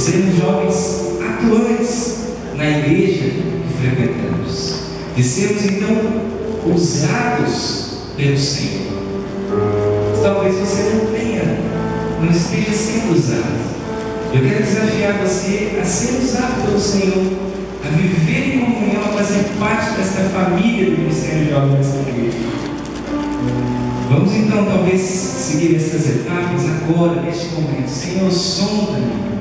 sermos jovens atuantes na igreja que frequentamos, de sermos então usados pelo Senhor. Talvez você não esteja sendo usado. Eu quero desafiar você a ser usado pelo Senhor, a viver em comunhão, a fazer parte dessa família do Ministério Jovem dessa igreja. Vamos então talvez seguir essas etapas agora, neste momento. Senhor, sonda-me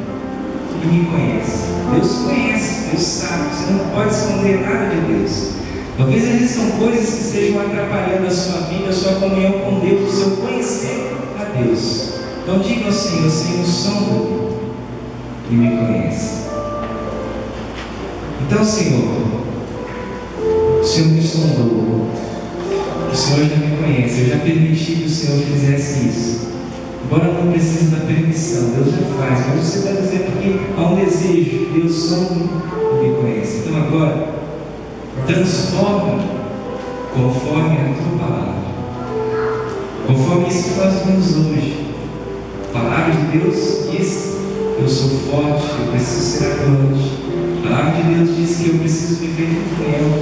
e me conhece. Deus conhece, Deus sabe, você não pode esconder nada de Deus. Talvez existam coisas que estejam atrapalhando a sua vida, a sua comunhão com Deus, o seu conhecer a Deus. Então diga ao Senhor: Senhor, sonda-me e me conhece. Então, Senhor, o Senhor me sondou, o Senhor já me conhece, eu já permiti que o Senhor fizesse isso. Embora eu não precise da permissão, Deus já faz, mas você está dizendo que há um desejo, Deus sonda e me conhece. Então agora, transforma conforme a tua palavra, conforme isso que nós vimos hoje. A palavra de Deus diz: eu sou forte, eu preciso ser atuante. A palavra de Deus diz que eu preciso viver em comunhão,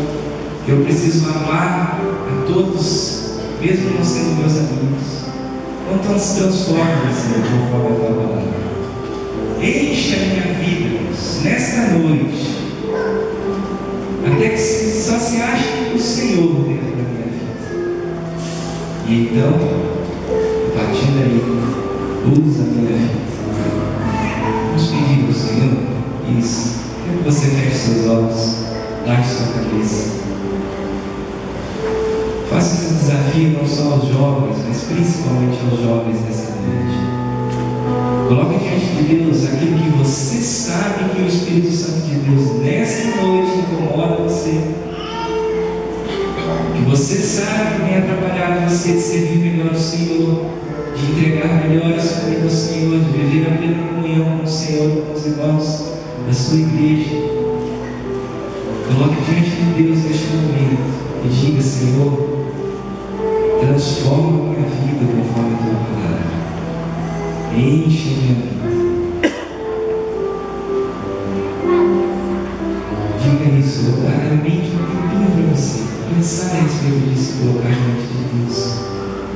que eu preciso amar a todos, mesmo não sendo meus amigos. Então se transforma, Senhor, conforme a tua palavra. Enche a minha vida, Deus, nesta noite, até que só se ache o Senhor dentro da minha vida. E então, a partir daí, usa a minha vida. Vamos pedir ao Senhor isso. Quero que você feche seus olhos, baixe sua cabeça. Faça esse desafio não só aos jovens, mas principalmente aos jovens dessa noite. Coloque diante de Deus aquilo que você sabe que o Espírito Santo de Deus nessa noite incomoda você, que você sabe que tem atrapalhado você de servir melhor ao Senhor, de entregar melhor a sua vida ao Senhor, de viver a plena comunhão com o Senhor e com os irmãos da sua igreja. Coloque diante de Deus neste momento e diga: Senhor, transforma a minha vida conforme a tua palavra. Enche a minha vida. Diga isso, claramente um tempinho para você. Pensar a respeito disso, colocar diante de Deus.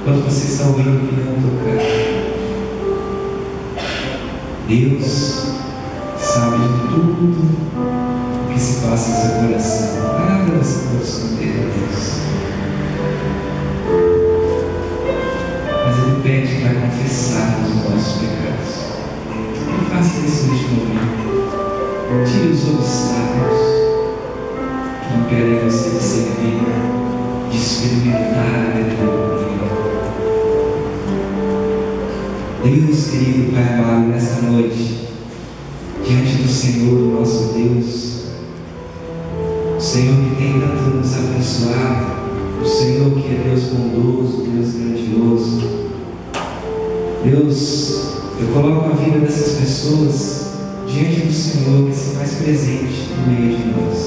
Quando você está ouvindo o piano tocar, Deus sabe de tudo o que se passa no seu coração. Nada você pode esconder a Deus. Mas Ele pede para confessarmos os nossos pecados. Então faça isso neste momento. Tire os obstáculos que impedem você de servir, de experimentar a verdadeira comunhão. Deus querido, Pai amado, nesta noite, diante do Senhor, nosso Deus, o Senhor que tem tanto nos abençoado, o Senhor que é Deus bondoso, Deus grandioso. Deus, eu coloco a vida dessas pessoas diante do Senhor, que se faz presente no meio de nós,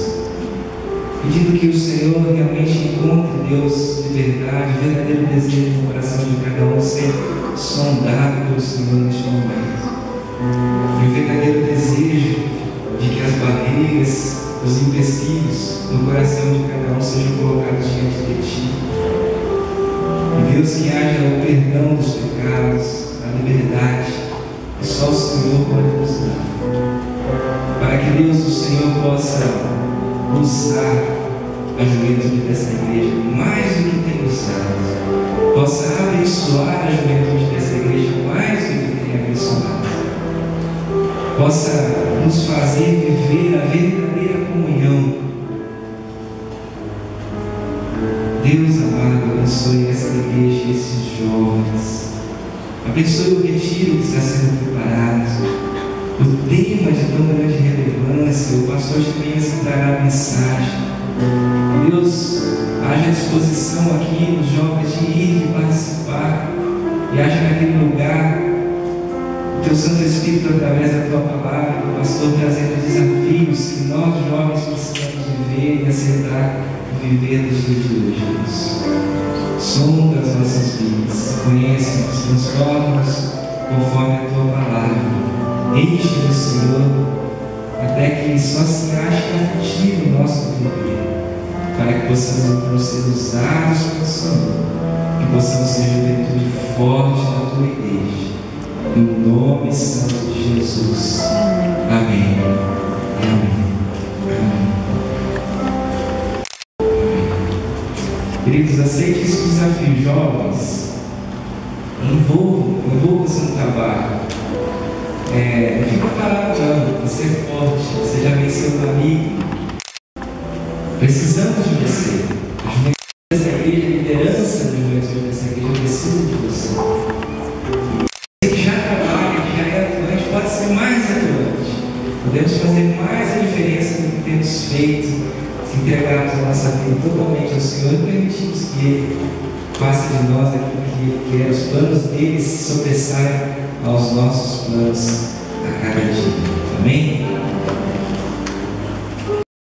pedindo que o Senhor realmente encontre, Deus, de verdade, verdadeiro desejo no coração de cada um ser sondado pelo Senhor neste momento, e o verdadeiro desejo de que as barreiras, os empecilhos no coração de cada um sejam colocados diante de Ti. E Deus, que haja o perdão dos pecados, a liberdade que só o Senhor pode nos dar, para que Deus, o Senhor, possa usar a juventude dessa igreja mais do que tem usado, possa abençoar a juventude dessa igreja mais do que tem abençoado, possa nos fazer viver a verdadeira comunhão. Deus amado, abençoe essa igreja e esses jovens. Abençoe o retiro que está sendo preparado. O tema de tão grande relevância, o pastor Chimenez trará a mensagem. Deus, haja disposição aqui nos jovens de ir e participar, e haja naquele lugar o Teu Santo Espírito, através da Tua palavra, o pastor trazendo desafios que nós jovens precisamos viver e aceitar e viver nos dias de hoje, Deus. Sonda as nossas vidas, conhece-nos, transforma-nos conforme a Tua palavra. Enche-nos, Senhor, até que só se ache a Ti no nosso viver, para que possamos ser usados pelo Senhor, que possamos ser juventude forte na Tua igreja, no nome santo de Jesus. Amém. Amém. Queridos, aceite esse desafio, jovens. Envolva-se no trabalho. Não fica parado, não. Você é forte. Você já venceu um amigo. Precisamos de você. A juventude dessa igreja, a liderança da juventude dessa igreja precisa de você. Você que já trabalha, que já é atuante, pode ser mais atuante. Podemos fazer mais a diferença do que temos feito. Se entregarmos a nossa vida totalmente ao Senhor e permitirmos que Ele faça de nós aquilo que Ele quer, os planos dele se sobressaiam aos nossos planos.